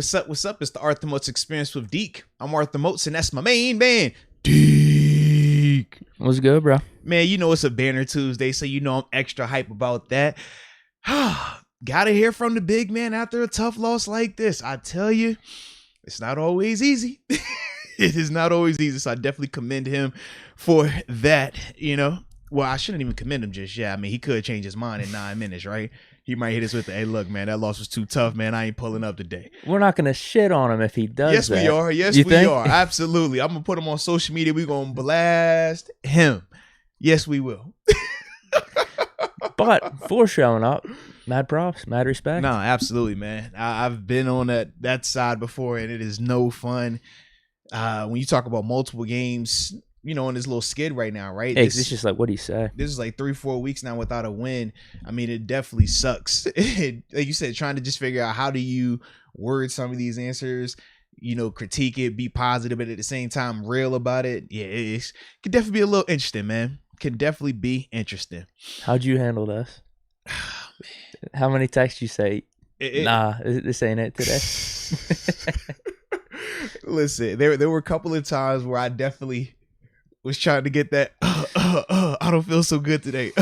What's up? What's up? It's the Arthur Moats Experience with Deke. I'm Arthur Moats, and that's my main man, Deke. What's good, bro? Man, you know it's a banner Tuesday, so you know I'm extra hype about that. Gotta hear from the big man after a tough loss like this. I tell you, it's not always easy. It is not always easy, so I definitely commend him for that, you know. Well, I shouldn't even commend him just yet. I mean, he could change his mind in 9 minutes, right? He might hit us with the, hey, look, man, that loss was too tough, man. I ain't pulling up today. We're not going to shit on him if he does Yes, that. we are. Yes, You we think? are. Absolutely. I'm going to put him on social media. We're going to blast him. Yes, we will. But for showing up, mad props, mad respect. No, absolutely, man. I've been on that side before, and it is no fun. When you talk about multiple games, you know, on this little skid right now, right? Hey, it's just like, what do you say? This is like 3-4 weeks now without a win. I mean, it definitely sucks. Like you said, trying to just figure out how do you word some of these answers, you know, critique it, be positive, but at the same time, real about it. Yeah, it could definitely be a little interesting, man. Can definitely be interesting. How'd you handle this? How many texts you say? Nah, this ain't it today. Listen, there were a couple of times where I definitely was trying to get that. I don't feel so good today.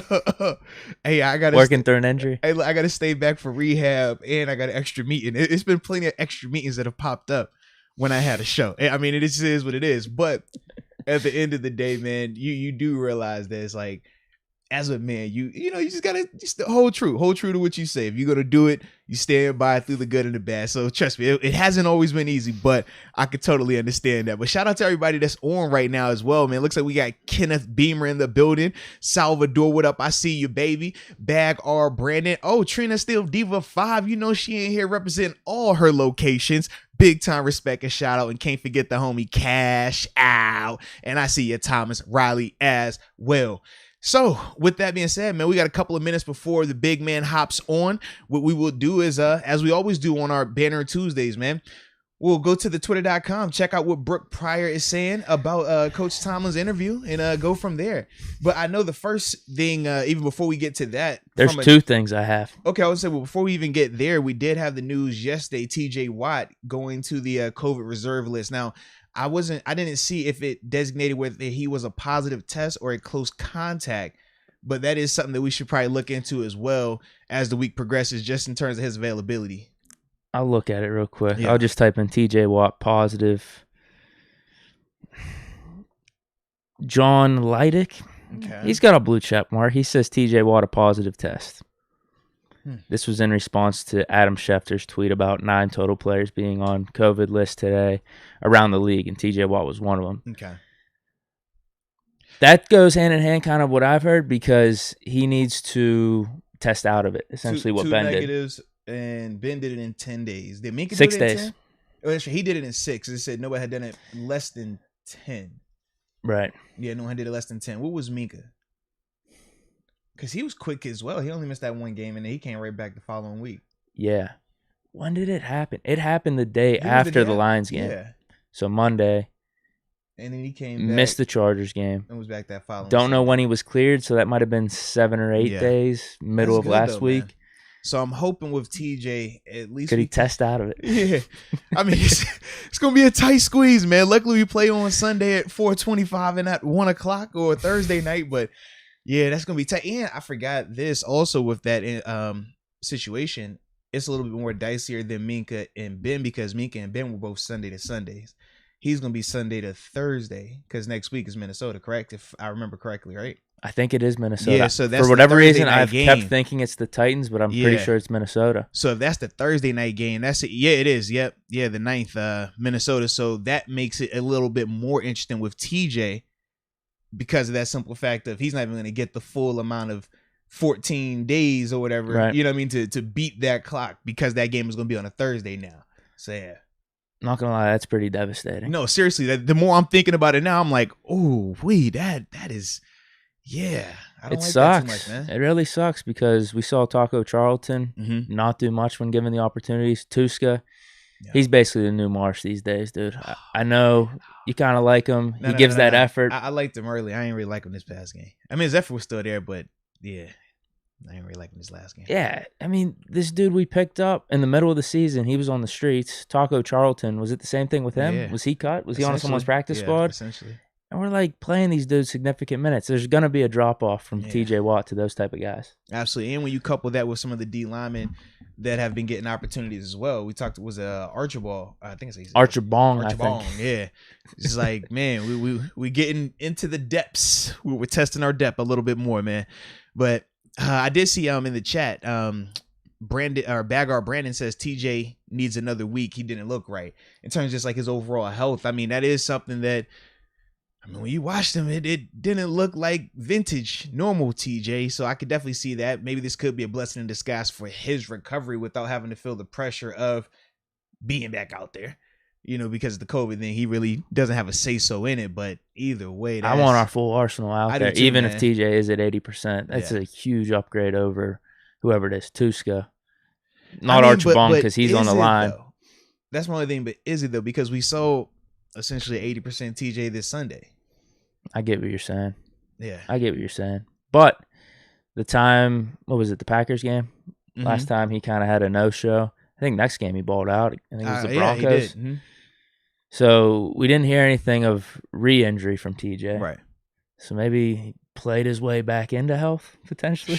Hey, I got working through an injury. Hey, I got to stay back for rehab, and I got an extra meeting. It's been plenty of extra meetings that have popped up when I had a show. I mean, it just is what it is. But at the end of the day, man, you do realize that it's like, as a man, you just gotta just hold true to what you say. If you're gonna do it, you stand by it through the good and the bad. So trust me, it hasn't always been easy, but I could totally understand that. But shout out to everybody that's on right now as well, man. Looks like we got Kenneth Beamer in the building. Salvador, what up? I see you, baby. Bag R Brandon. Oh, Trina still Diva 5. You know she in here representing all her locations. Big time respect and shout out, and can't forget the homie Cash Out. And I see you, Thomas Riley, as well. So with that being said, man, we got a couple of minutes before the big man hops on. What we will do is, as we always do on our Banner Tuesdays, man, we'll go to the twitter.com, check out what Brooke Pryor is saying about Coach Tomlin's interview, and go from there. But I know the first thing, even before we get to that, there's two things I have. Okay, I would say, well, before we even get there, we did have the news yesterday, TJ Watt going to the COVID reserve list. Now, I didn't see if it designated whether he was a positive test or a close contact, but that is something that we should probably look into as well as the week progresses, just in terms of his availability. I'll look at it real quick. Yeah. I'll just type in TJ Watt positive. John Leidick. Okay. He's got a blue check mark. He says TJ Watt a positive test. This was in response to Adam Schefter's tweet about 9 total players being on COVID list today around the league, and TJ Watt was one of them. Okay. That goes hand in hand, kind of what I've heard, because he needs to test out of it, essentially what Ben did. 2 negatives, and Ben did it in 10 days. Did Minka 6 do it in days. 10? Oh, that's right. He did it in 6. It said nobody had done it less than 10. Right. Yeah, no one did it less than 10. What was Minka? Because he was quick as well. He only missed that one game, and then he came right back the following week. Yeah. When did it happen? It happened the day after the Lions game. Yeah. So Monday. And then he came back. Missed the Chargers game. And was back that following Don't know Sunday. when he was cleared, so that might have been 7 or 8 days, middle That's of good, last though, week. man. So I'm hoping with TJ, at least Could he test out of it? Yeah. I mean, it's going to be a tight squeeze, man. Luckily, we play on Sunday at 4:25 and at 1 o'clock or Thursday night, but yeah, that's going to be tight. And I forgot this also with that situation. It's a little bit more dicier than Minka and Ben, because Minka and Ben were both Sunday to Sundays. He's going to be Sunday to Thursday because next week is Minnesota, correct? If I remember correctly, right? I think it is Minnesota. Yeah, so that's for whatever the Thursday reason, night I've game. kept thinking it's the Titans, but I'm pretty sure it's Minnesota. So if that's the Thursday night game, that's it. Yeah, it is. Yep. Yeah, the 9th, Minnesota. So that makes it a little bit more interesting with TJ because of that simple fact of he's not even going to get the full amount of 14 days or whatever, Right. You know what I mean, to beat that clock because that game is going to be on a Thursday now. So yeah. Not gonna lie, that's pretty devastating. No, seriously, the more I'm thinking about it now, I'm like, oh, that is, yeah. I don't It like sucks. that too much, man. It really sucks because we saw Taco Charlton not do much when given the opportunities. Tuska, he's basically the new Marsh these days, dude. I know you kind of like him. He gives that effort. I liked him early. I didn't really like him this past game. I mean, his effort was still there, but yeah. I ain't really liking this last game. Yeah, I mean, this dude we picked up in the middle of the season, he was on the streets. Taco Charlton, was it the same thing with him? Yeah. Was he cut? Was he on someone's practice squad? Essentially. And we're like playing these dudes significant minutes. There's going to be a drop off from TJ Watt to those type of guys. Absolutely. And when you couple that with some of the D linemen that have been getting opportunities as well, we talked, was Archibald. I think it's Archibald. Yeah. It's like, man, we getting into the depths. We're testing our depth a little bit more, man. But I did see in the chat, Brandon says TJ needs another week. He didn't look right in terms of just like his overall health. I mean, that is something that, I mean, when you watched him, it didn't look like vintage normal TJ. So I could definitely see that. Maybe this could be a blessing in disguise for his recovery without having to feel the pressure of being back out there. You know, because of the COVID thing, he really doesn't have a say-so in it. But either way, I want our full arsenal out there, even if TJ is at 80%. That's a huge upgrade over whoever it is, Tuska. Not Archibald, because he's on the line. Though? That's my only thing. But is it, though? Because we saw essentially 80% TJ this Sunday. I get what you're saying. Yeah. I get what you're saying. But the time, what was it, the Packers game? Mm-hmm. Last time he kind of had a no-show. I think next game he balled out. I think it was the Broncos. Yeah, he did. Mm-hmm. So we didn't hear anything of re-injury from TJ. Right. So maybe he played his way back into health, potentially.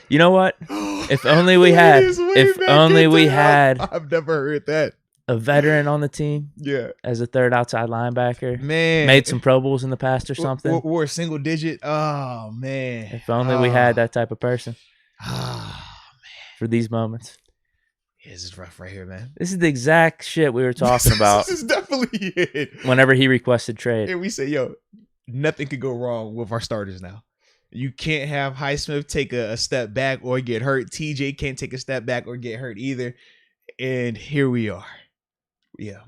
You know what? If only we had, I've never heard that. A veteran on the team, as a third outside linebacker, man, made some Pro Bowls in the past or something, or a single digit. Oh man! If only we had that type of person. Man, for these moments. Yeah, this is rough right here, man. This is the exact shit we were talking about. This is definitely it. Whenever he requested trade, and we say, "Yo, nothing could go wrong with our starters now. You can't have Highsmith take a step back or get hurt. TJ can't take a step back or get hurt either." And here we are. Yeah.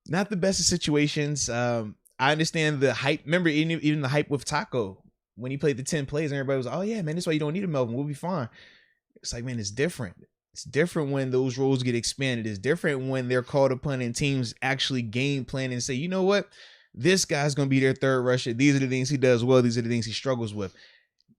Not the best of situations. I understand the hype. Remember, even the hype with Taco when he played the 10 plays, and everybody was, oh, yeah, man, that's why you don't need a Melvin. We'll be fine. It's like, man, it's different. It's different when those roles get expanded. It's different when they're called upon and teams actually game plan and say, you know what? This guy's going to be their third rusher. These are the things he does well. These are the things he struggles with.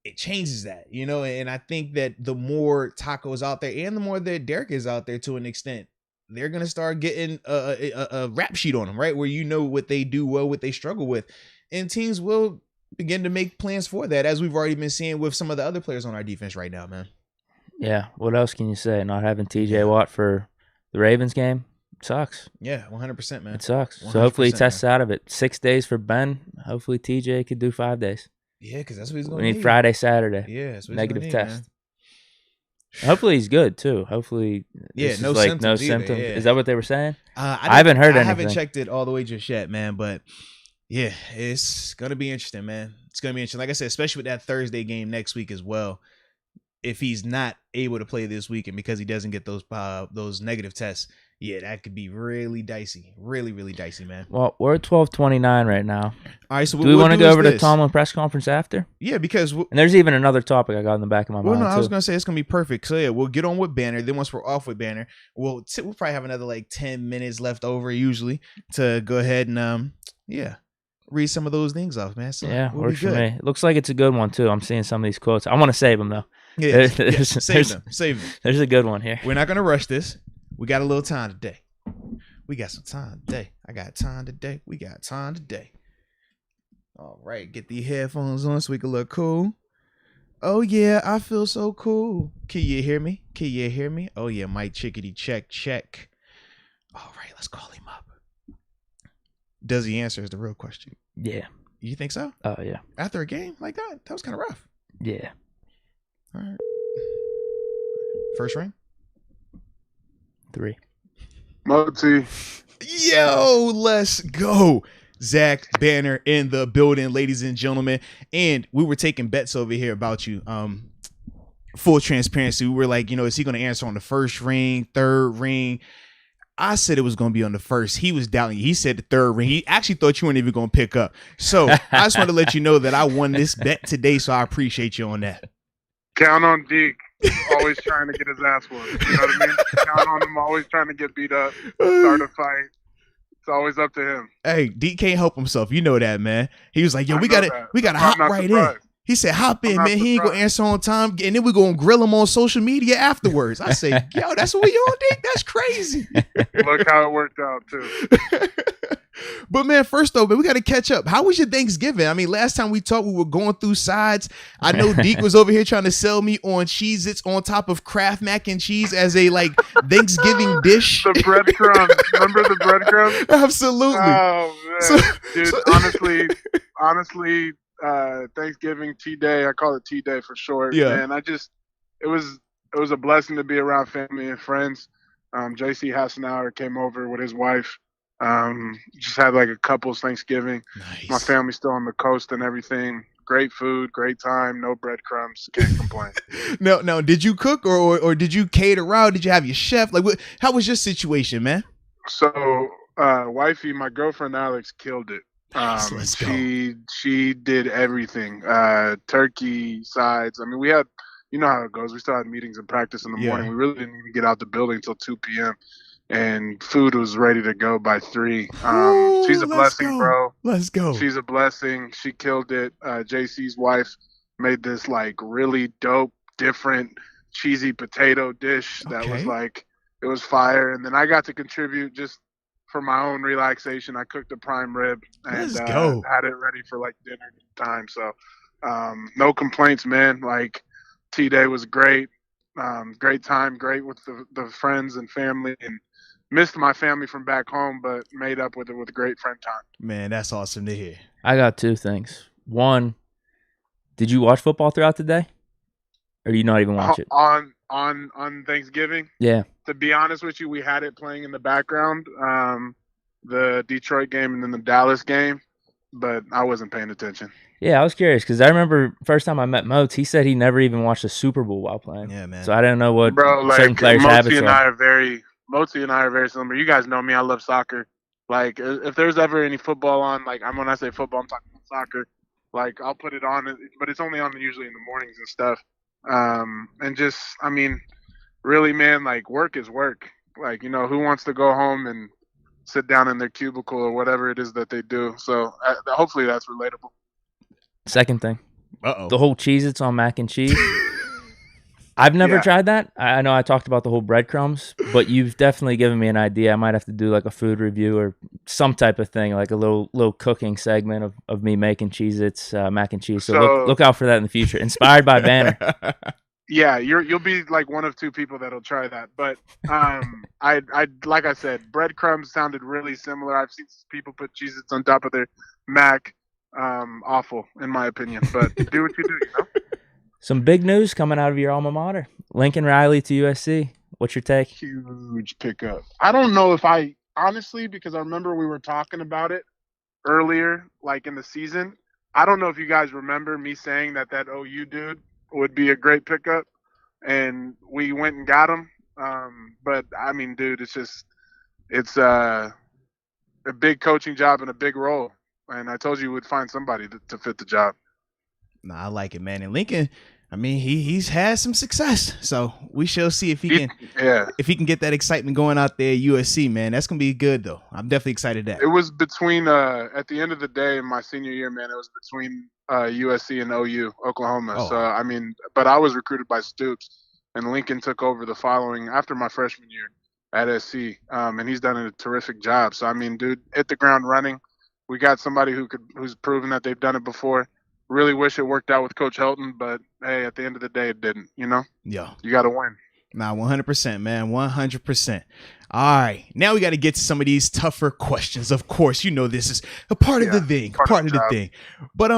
It changes that, you know, and I think that the more Taco is out there and the more that Derek is out there to an extent, they're going to start getting a rap sheet on them, right? Where you know what they do well, what they struggle with. And teams will begin to make plans for that, as we've already been seeing with some of the other players on our defense right now, man. Yeah. What else can you say? Not having TJ Watt for the Ravens game sucks. Yeah, 100%, man. It sucks. So hopefully he tests out of it. 6 days for Ben. Hopefully TJ could do 5 days. Yeah, because that's what he's going to need. We need Friday, Saturday. Yeah, that's what negative need, test. Man. Hopefully he's good too. Hopefully, no symptoms. Yeah. Is that what they were saying? I haven't heard anything. I haven't checked it all the way just yet, man. But yeah, it's gonna be interesting, man. It's gonna be interesting. Like I said, especially with that Thursday game next week as well. If he's not able to play this weekend because he doesn't get those negative tests, yeah, that could be really dicey. Really, really dicey, man. Well, we're at 12:29 right now. All right, so do we want to go over to Tomlin press conference after? Yeah, because and there's even another topic I got in the back of my mind. No, I was gonna say it's gonna be perfect. So yeah, we'll get on with Banner. Then once we're off with Banner, we'll probably have another like 10 minutes left over usually to go ahead and read some of those things off, man. So yeah, works for me. It looks like it's a good one too. I'm seeing some of these quotes. I want to save them though. Yeah, save them. There's a good one here. We're not gonna rush this. We got a little time today. We got some time today. I got time today. We got time today. All right, get the headphones on so we can look cool. Oh yeah, I feel so cool. Can you hear me? Can you hear me? Oh yeah, Mike Chickadee, check. All right, let's call him up. Does he answer is the real question. Yeah. You think so? Oh yeah. After a game like that was kind of rough. Yeah. All right. First ring? 3. Moats. Yo, let's go. Zach Banner in the building, ladies and gentlemen. And we were taking bets over here about you. Full transparency. We were like, is he going to answer on the first ring, third ring? I said it was going to be on the first. He was doubting you. He said the third ring. He actually thought you weren't even going to pick up. So I just wanted to let you know that I won this bet today. So I appreciate you on that. Count on Deke. Always trying to get his ass whooped. You know what I mean? Count on him. Always trying to get beat up. Start a fight. It's always up to him. Hey, Deke can't help himself. You know that, man. He was like, yo, we got to hop right in. He said, hop in, not man. He ain't gonna surprised. answer on time. And then we're gonna grill him on social media afterwards. I say, yo, that's what we on, Dick? That's crazy. Look how it worked out, too. But man, first though, man, we got to catch up. How was your Thanksgiving? I mean, last time we talked, we were going through sides. I know Deke was over here trying to sell me on Cheez-Its on top of Kraft mac and cheese as a like Thanksgiving dish. The breadcrumbs. Remember the breadcrumbs? Absolutely. Oh, man. Dude, honestly, Thanksgiving tea day, I call it tea day for short. Yeah. Man, it was a blessing to be around family and friends. JC Hassenauer came over with his wife. Just had like a couple's Thanksgiving. Nice. My family's still on the coast and everything. Great food, great time, no breadcrumbs. Can't complain. No. Did you cook or did you cater out? Did you have your chef? Like, how was your situation, man? So, wifey, my girlfriend Alex killed it. Nice, let's go. She did everything. Turkey, sides. I mean, we had, you know how it goes. We still had meetings and practice in the morning. We really didn't even get out the building until 2 p.m. And food was ready to go by 3. She's a blessing, bro. Let's go. She's a blessing. She killed it. JC's wife made this like really dope, different, cheesy potato dish that was like, it was fire. And then I got to contribute just for my own relaxation. I cooked a prime rib and had it ready for like dinner time. So no complaints, man. Like T-Day was great. Great time, great with the friends and family, and missed my family from back home, but made up with it with great friend time. Man, that's awesome to hear. I got 2 things. One, did you watch football throughout the day? Or do you not even watch it? On Thanksgiving? Yeah. To be honest with you, we had it playing in the background, the Detroit game and then the Dallas game, but I wasn't paying attention. Yeah, I was curious because I remember first time I met Moats, he said he never even watched a Super Bowl while playing. Yeah, man. So I didn't know what certain like, players' habits are. Mozi and I are very similar. You guys know me. I love soccer. Like, if there's ever any football on, like, when I say football, I'm talking about soccer. Like, I'll put it on, but it's only on usually in the mornings and stuff. And just, I mean, really, man, like, work is work. Like, you know, who wants to go home and sit down in their cubicle or whatever it is that they do? So hopefully that's relatable. Second thing. Uh-oh. The whole Cheez-Its on mac and cheese. I've never tried that. I know I talked about the whole breadcrumbs, but you've definitely given me an idea. I might have to do like a food review or some type of thing, like a little cooking segment of me making Cheez-Its, mac and cheese. So look out for that in the future. Inspired by Banner. Yeah, you'll be like one of 2 people that'll try that. But I like I said, breadcrumbs sounded really similar. I've seen people put Cheez-Its on top of their mac. Awful in my opinion, but do what you do, you know? Some big news coming out of your alma mater. Lincoln Riley to USC. What's your take? Huge pickup. I don't know if honestly, because I remember we were talking about it earlier, like in the season. I don't know if you guys remember me saying that OU dude would be a great pickup, and we went and got him. But I mean, dude, it's a big coaching job and a big role. And I told you would find somebody to fit the job. Nah, I like it, man. And Lincoln, I mean, he's had some success, so we shall see if he can get that excitement going out there at USC, man. That's gonna be good, though. I'm definitely excited that. It was between at the end of the day in my senior year, man. It was between USC and OU, Oklahoma. Oh. So I mean, but I was recruited by Stoops, and Lincoln took over the following after my freshman year at SC, and he's done a terrific job. So I mean, dude, hit the ground running. We got somebody who's proven that they've done it before. Really wish it worked out with Coach Helton, but hey, at the end of the day, it didn't. You know? Yeah. You got to win. Nah, 100%, man. 100%. All right. Now we got to get to some of these tougher questions. Of course, you know this is a part of the thing. Part of the thing. But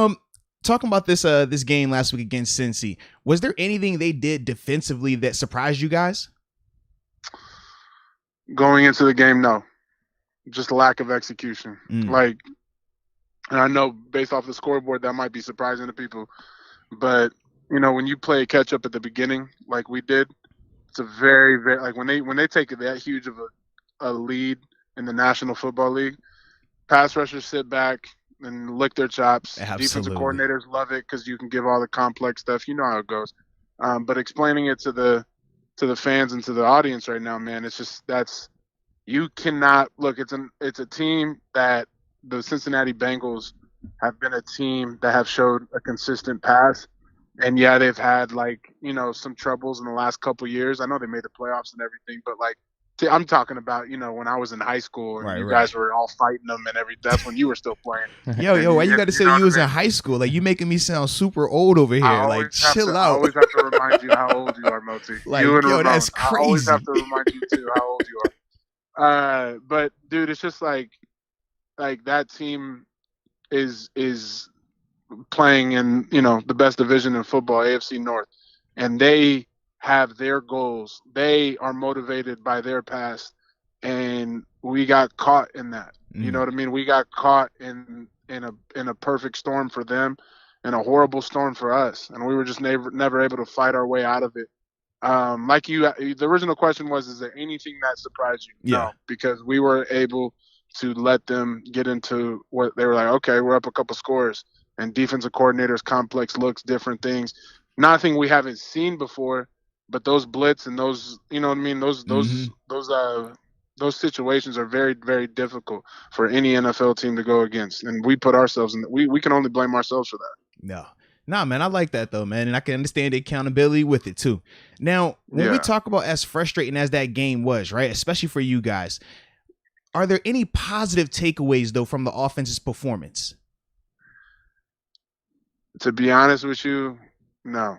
talking about this game last week against Cincy, was there anything they did defensively that surprised you guys? Going into the game, no. Just lack of execution. Like, and I know based off the scoreboard that might be surprising to people, but you know, when you play catch up at the beginning like we did, it's a very, very, like when they take that huge of a lead in the National Football League, pass rushers sit back and lick their chops. Absolutely. Defensive coordinators love it because you can give all the complex stuff. You know how it goes. But explaining it to the fans and to the audience right now, man, it's just you cannot look. It's a team that the Cincinnati Bengals have been a team that have showed a consistent pass. And yeah, they've had some troubles in the last couple years. I know they made the playoffs and everything, but I'm talking about when I was in high school and you guys were all fighting them and everything. That's when you were still playing. Yo, why you got to say you was in high school? Like, you making me sound super old over here. Like, chill out. I always have to remind you how old you are, Moti. Like, you and yo, Ramon. that's crazy. I always have to remind you too how old you are. But dude, it's just like that team is playing in the best division in football, AFC North, and they have their goals. They are motivated by their past, and we got caught in that. You know what I mean? We got caught in a perfect storm for them, and a horrible storm for us, and we were just never able to fight our way out of it. The original question was, is there anything that surprised you? Yeah. No, because we were able to let them get into what they were like. Okay, we're up a couple scores. And defensive coordinators, complex looks, different things. Nothing we haven't seen before, but those blitz and those, you know what I mean? Those situations are very, very difficult for any NFL team to go against. And we put ourselves in we can only blame ourselves for that. No. Nah, man, I like that though, man. And I can understand the accountability with it too. Now, when we talk about as frustrating as that game was, right? Especially for you guys, are there any positive takeaways though from the offense's performance? To be honest with you, no.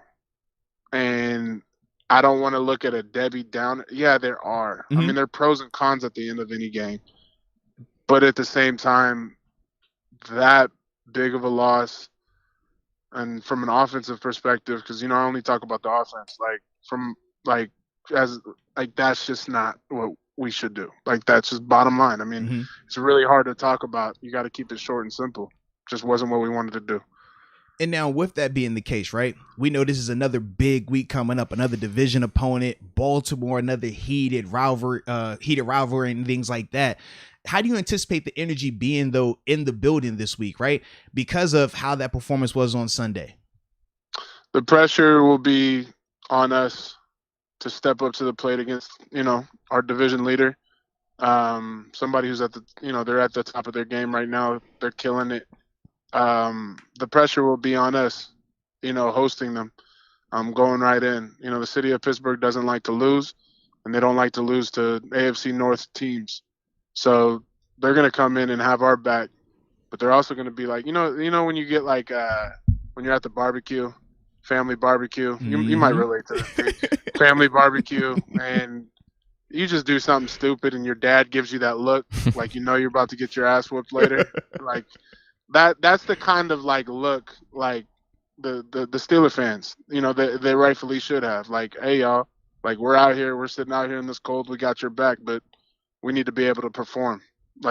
And I don't want to look at a Debbie Downer. Yeah, there are. Mm-hmm. I mean, there are pros and cons at the end of any game. But at the same time, that big of a loss, and from an offensive perspective, because, I only talk about the offense, that's just not what we should do. That's just bottom line. I mean, It's really hard to talk about. You got to keep it short and simple. Just wasn't what we wanted to do. And now with that being the case, right, we know this is another big week coming up, another division opponent, Baltimore, another heated rivalry and things like that. How do you anticipate the energy being, though, in the building this week, right, because of how that performance was on Sunday? The pressure will be on us to step up to the plate against, our division leader, somebody who's they're at the top of their game right now. They're killing it. The pressure will be on us, hosting them, going right in. The city of Pittsburgh doesn't like to lose, and they don't like to lose to AFC North teams. So they're going to come in and have our back, but they're also going to be like, when you get when you're at the barbecue, family barbecue, you might relate to this, family barbecue, and you just do something stupid and your dad gives you that look like you're about to get your ass whooped later. That's the kind of look the Steeler fans, they rightfully should have. Hey y'all, we're out here, we're sitting out here in this cold, we got your back, but we need to be able to perform.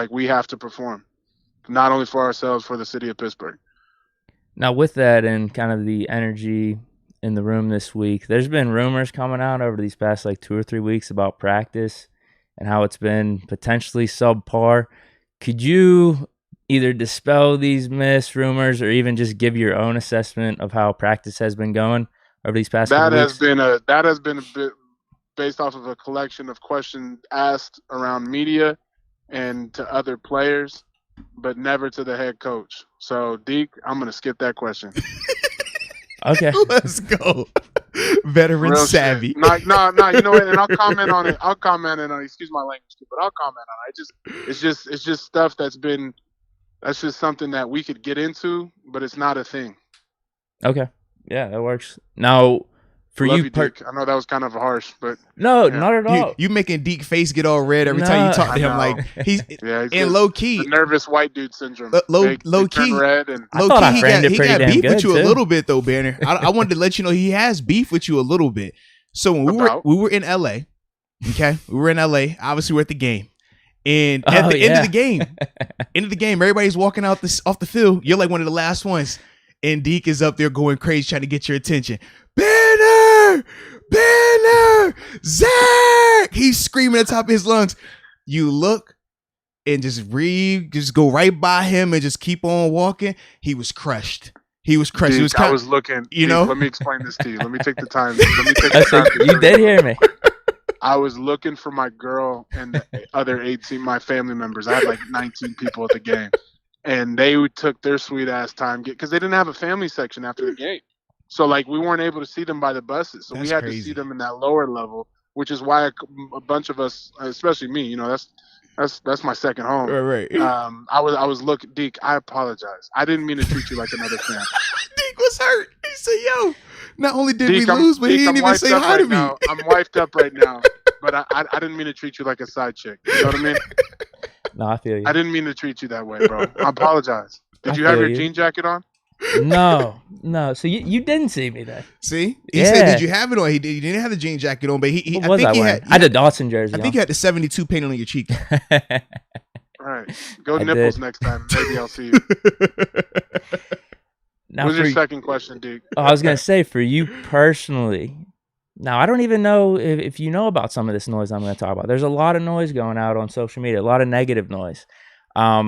We have to perform, not only for ourselves, for the city of Pittsburgh. Now with that and kind of the energy in the room this week, there's been rumors coming out over these past 2 or 3 weeks about practice and how it's been potentially subpar. Could you either dispel these myths, rumors, or even just give your own assessment of how practice has been going over these past couple weeks? That has been a bit based off of a collection of questions asked around media and to other players, but never to the head coach. So, Deke, I'm going to skip that question. Okay. Let's go. Veteran Real savvy. No, you know what? And I'll comment on it. Excuse my language, but I'll comment on it. It's just stuff that's just something that we could get into, but it's not a thing. Okay. Yeah, that works. Now, for Love you, Deke. I know that was kind of harsh, but no, yeah. not at all. You making Deke face get all red every time you talk to him. He's and low key, the nervous white dude syndrome. Low key, red and low key, he got beef with you a little bit though, Banner. I wanted to let you know he has beef with you a little bit. So when we were in LA, okay, Obviously, we're at the game. And at the end of the game, everybody's walking off the field. You're like one of the last ones. And Deke is up there going crazy, trying to get your attention. Banner! Zach! He's screaming at the top of his lungs. You look and just go right by him and just keep on walking. He was crushed. Deke, I was looking. Let me explain this to you. Let me take the time. You did hear me. I was looking for my girl and the other 18, my family members. I had 19 people at the game. and they took their sweet ass time because they didn't have a family section after the game. So like we weren't able to see them by the buses. So we had to see them in that lower level, which is why a bunch of us, especially me, that's my second home. Right. I was looking, Deke. I apologize. I didn't mean to treat you like another fan. Deke was hurt. He said, "Yo, not only did Deke, we lose, but he didn't even say hi to me." I'm wifed up right now, but I didn't mean to treat you like a side chick. You know what I mean? No, I feel you. I didn't mean to treat you that way, bro. I apologize. Did you have your jean jacket on? No. So you didn't see me then. See, he said, "Did you have it on?" He didn't have the jean jacket on, but I had a Dawson jersey. I think he had the 72 paint on your cheek. All right, go nipples next time. Maybe I'll see you. Now, what's your second question, Deke? I was gonna say for you personally. Now I don't even know if you know about some of this noise I'm going to talk about. There's a lot of noise going out on social media, a lot of negative noise. Are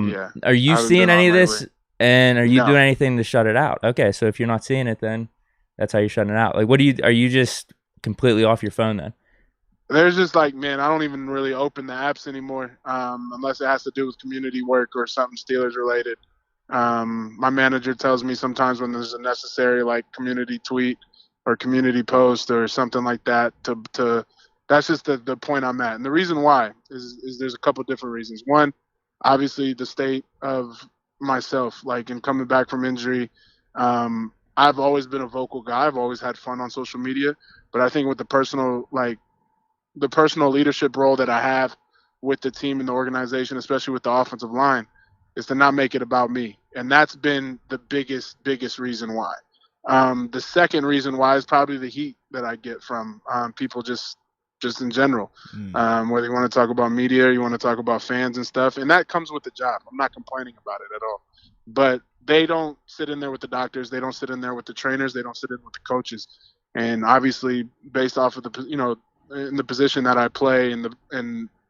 you seeing any of this? And are you doing anything to shut it out? Okay, so if you're not seeing it, then that's how you're shutting it out. Like, are you just completely off your phone then? There's just like, man, I don't even really open the apps anymore, unless it has to do with community work or something Steelers related. My manager tells me sometimes when there's a necessary like community tweet or community post or something like that to that's just the point I'm at. And the reason why is there's a couple different reasons. One, obviously the state of myself, like in coming back from injury. I've always been a vocal guy. I've always had fun on social media, but I think with the personal leadership role that I have with the team and the organization, especially with the offensive line, is to not make it about me. And that's been the biggest reason why. The second reason why is probably the heat that I get from people just in general. Whether you want to talk about media, or you want to talk about fans and stuff, and that comes with the job. I'm not complaining about it at all. But they don't sit in there with the doctors. They don't sit in there with the trainers. They don't sit in with the coaches. And obviously, based off of in the position that I play and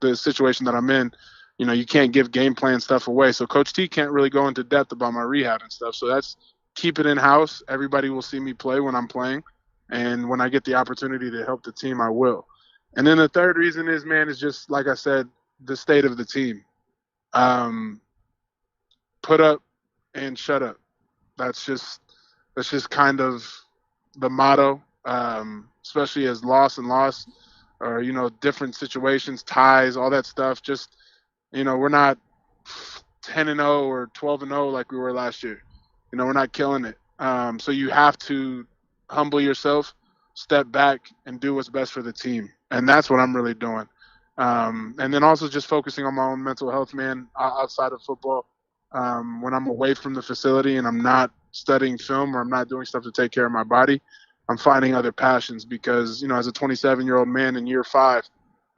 the situation that I'm in, you can't give game plan stuff away. So Coach T can't really go into depth about my rehab and stuff. So that's keep it in house. Everybody will see me play when I'm playing, and when I get the opportunity to help the team, I will. And then the third reason is, man, is just like I said, the state of the team. Put up and shut up. That's just kind of the motto, especially as loss or different situations, ties, all that stuff. Just we're not 10-0 or 12-0 like we were last year. We're not killing it. So you have to humble yourself, step back, and do what's best for the team. And that's what I'm really doing. And then also just focusing on my own mental health, man, outside of football. When I'm away from the facility and I'm not studying film or I'm not doing stuff to take care of my body, I'm finding other passions because, as a 27-year-old man in year 5,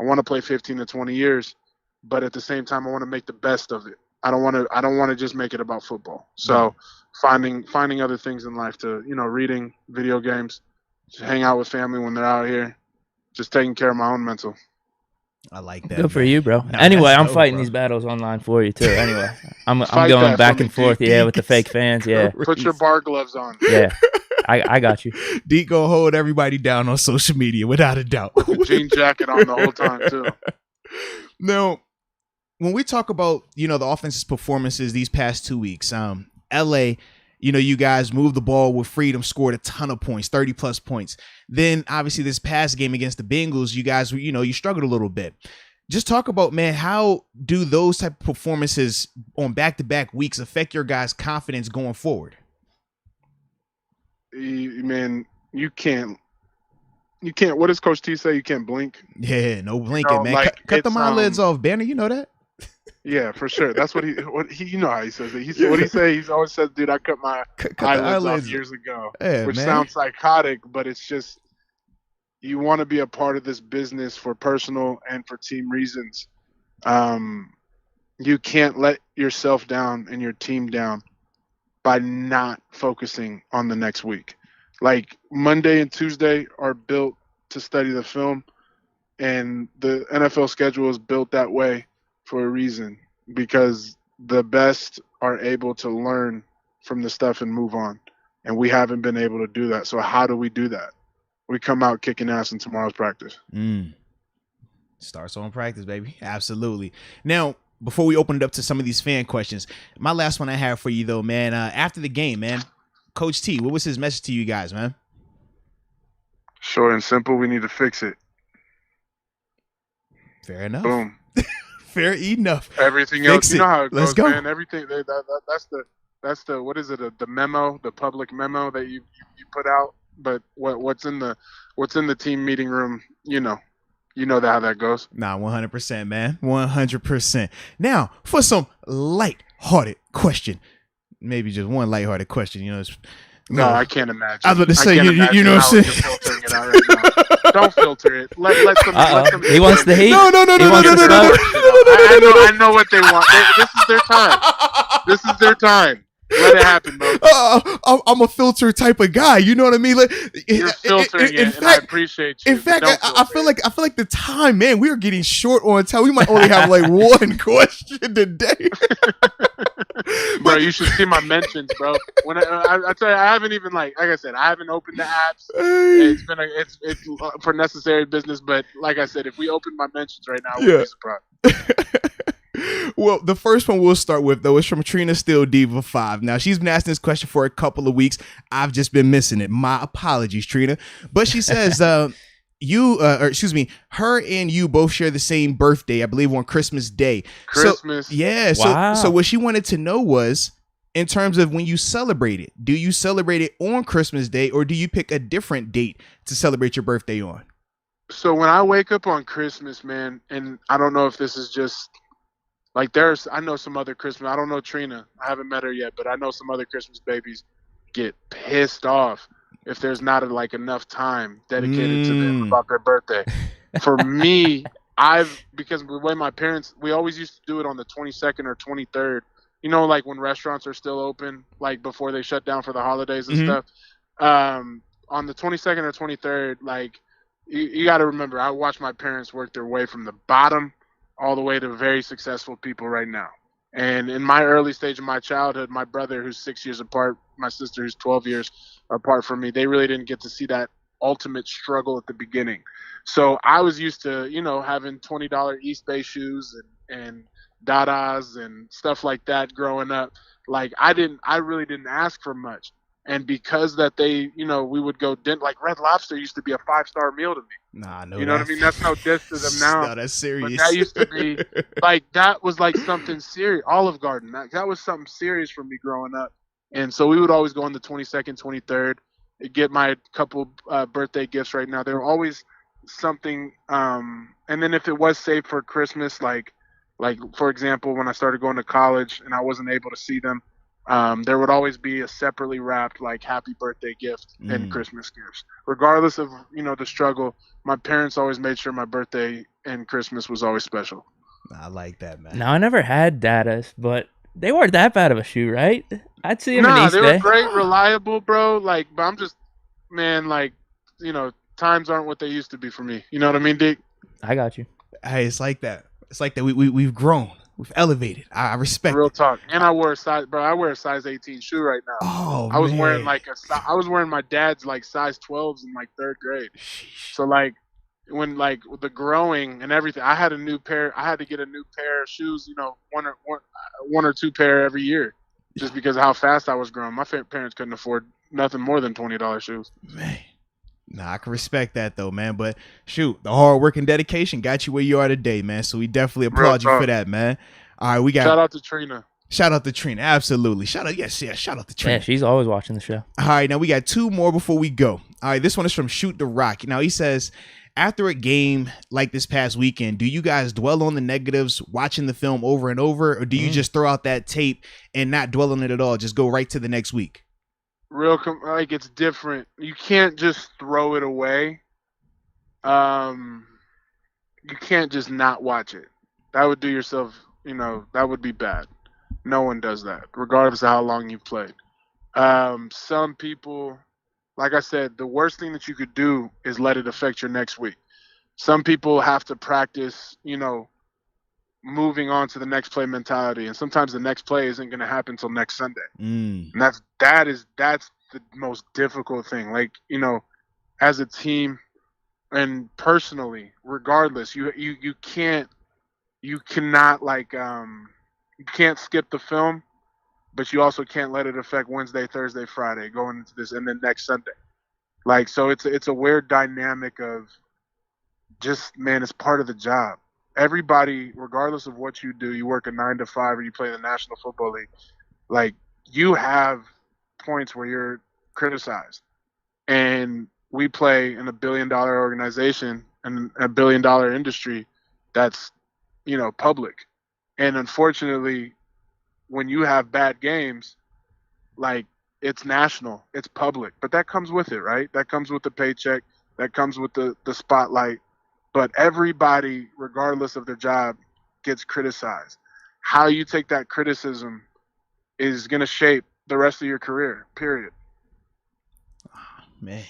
I want to play 15 to 20 years, but at the same time, I want to make the best of it. I don't want to just make it about football. So finding other things in life to, reading, video games, to hang out with family when they're out here, just taking care of my own mental. I like that. Good for you, bro. No, anyway, I'm fighting these battles online for you too. Anyway, I'm going back and forth, with the fake fans. Yeah, put your bar gloves on. Yeah, I got you. Deke gonna hold everybody down on social media without a doubt. With the jean jacket on the whole time too. Now, when we talk about the offense's performances these past 2 weeks, LA. You guys moved the ball with freedom, scored a ton of points, 30 plus points. Then obviously this past game against the Bengals, you guys, you struggled a little bit. Just talk about, man, how do those type of performances on back-to-back weeks affect your guys' confidence going forward? Man, you can't. What does Coach T say? You can't blink. Yeah, no blinking, man. Like, cut the eyelids off, Banner. You know that. Yeah, for sure. That's what he how he says it. What he say? He's always said, dude, I cut my eyelids off years ago, which sounds psychotic, but it's just you want to be a part of this business for personal and for team reasons. You can't let yourself down and your team down by not focusing on the next week. Like Monday and Tuesday are built to study the film, and the NFL schedule is built that way for a reason, because the best are able to learn from the stuff and move on. And we haven't been able to do that. So how do we do that? We come out kicking ass in tomorrow's practice. Starts on practice, baby. Absolutely. Now, before we open it up to some of these fan questions, my last one I have for you though, man. After the game, man, Coach T, what was his message to you guys, man? Short and simple. We need to fix it. Fair enough. Boom. Fair enough. Everything Fix else, you know how it Let's goes, go. man. Everything that's the what is it? The memo, the public memo that you put out. But what's in the team meeting room, you know how that goes. Nah, 100%, man. 100%. Now, for some light-hearted question. Maybe just one light-hearted question, you know. No, I can't imagine. I was about to say, you know what I'm saying? Filtering it out right now. Don't filter it. Let them. He wants the heat. No. I know what they want. This is their time. This is their time. Let it happen, bro. I'm a filter type of guy. You know what I mean? Like, you're filtering it, and I appreciate you. In fact, I feel like the time, man, we are getting short on time. We might only have like one question today. Bro, you should see my mentions, bro. When I tell you, I haven't even like I said, I haven't opened the apps. It's been it's for necessary business, but like I said, if we open my mentions right now, we'll be surprised. Well, the first one we'll start with, though, is from Trina Still Diva 5. Now, she's been asking this question for a couple of weeks. I've just been missing it. My apologies, Trina. But she says, her and you both share the same birthday, I believe on Christmas Day. Christmas. So, yeah. Wow. So what she wanted to know was, in terms of when you celebrate it, do you celebrate it on Christmas Day or do you pick a different date to celebrate your birthday on? So when I wake up on Christmas, man, and I don't know if this is just like I know some other Christmas. I don't know Trina. I haven't met her yet, but I know some other Christmas babies get pissed off if there's not like enough time dedicated to them about their birthday. For me, because the way my parents, we always used to do it on the 22nd or 23rd. You know, like when restaurants are still open, like before they shut down for the holidays and stuff. On the 22nd or 23rd, like you got to remember, I watched my parents work their way from the bottom all the way to very successful people right now. And in my early stage of my childhood, my brother, who's 6 years apart, my sister, who's 12 years apart from me, they really didn't get to see that ultimate struggle at the beginning. So I was used to, having $20 East Bay shoes and Dadas and stuff like that growing up. Like I really didn't ask for much. And because that they, we would go like Red Lobster used to be a 5-star meal to me. Nah, no. You know what I mean? That's no diss to them now. No, that's serious. But that used to be like that was like something serious. Olive Garden. That was something serious for me growing up. And so we would always go on the 22nd, 23rd, get my couple birthday gifts right now. They were always something. And then if it was saved for Christmas, like for example, when I started going to college and I wasn't able to see them, there would always be a separately wrapped like happy birthday gift and Christmas gifts. Regardless of, the struggle, my parents always made sure my birthday and Christmas was always special. I like that, man. Now, I never had Dadas, but they weren't that bad of a shoe, right? I'd see them in East they Bay. were great, reliable, bro. Like, but I'm just, man, like, times aren't what they used to be for me. You know what I mean, Deke? I got you. Hey, it's like that. It's like that. We've grown. We've elevated. I respect Real it. talk. And I wear a size 18 shoe right now. Oh, I was man. wearing I was wearing my dad's like size 12s in like 3rd grade. So like when like the growing and everything, I had to get a new pair of shoes, one or two pair every year just because of how fast I was growing. My parents couldn't afford nothing more than $20 shoes. Man. Nah, I can respect that though, man. But shoot, the hard work and dedication got you where you are today, man. So we definitely applaud you for that, man. All right, we got shout out to Trina. Shout out to Trina, absolutely. Shout out to Trina. Yeah, she's always watching the show. All right, now we got two more before we go. All right, this one is from Shoot the Rock. Now he says, after a game like this past weekend, do you guys dwell on the negatives, watching the film over and over, or do you just throw out that tape and not dwell on it at all, just go right to the next week? It's different. You can't just throw it away. You can't just not watch it. That would do yourself, that would be bad. No one does that, regardless of how long you've played. Some people, like I said, the worst thing that you could do is let it affect your next week. Some people have to practice, moving on to the next play mentality, and sometimes the next play isn't going to happen until next Sunday. And that's the most difficult thing. Like, as a team and personally, regardless, you can't you cannot you can't skip the film, but you also can't let it affect Wednesday, Thursday, Friday going into this, and then next Sunday. Like, so it's a weird dynamic of just, man, it's part of the job. Everybody, regardless of what you do, you work a 9 to 5 or you play in the National Football League, like, you have points where you're criticized. And we play in a $1 billion organization and a $1 billion industry that's, public. And unfortunately, when you have bad games, like, it's national, it's public, but that comes with it, right? That comes with the paycheck, that comes with the spotlight. But everybody, regardless of their job, gets criticized. How you take that criticism is going to shape the rest of your career, period. Oh, man.